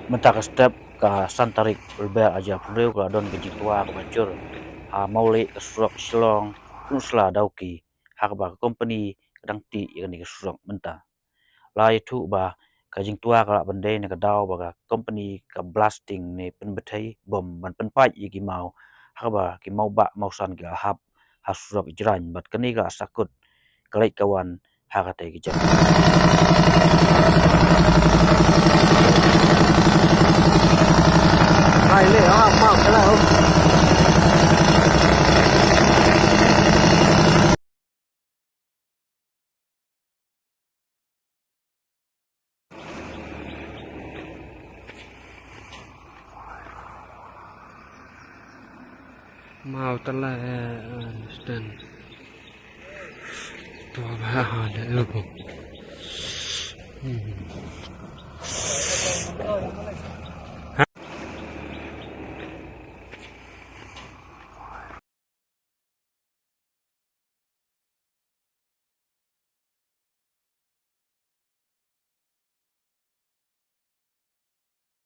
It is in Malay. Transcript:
Mentah ke step ke santarik berbel aja pureu ke don ke jitua ke bacur Mawlieh ke Surok Shillong-Pynursla-Dawki hak ba company kadang ti yang ke Surok mentah lai thu ba ka jingtua ka bende ne ka daw ba ka company ka blasting ne pen betai bom ban pen pai gi mau hak ba ki Mawbah Mawsan ki hap ha Surok jran bat kani ka Sahkut kalai kawan hak te ki jam Hai le mau kalau mau telah stand tua bah ada lu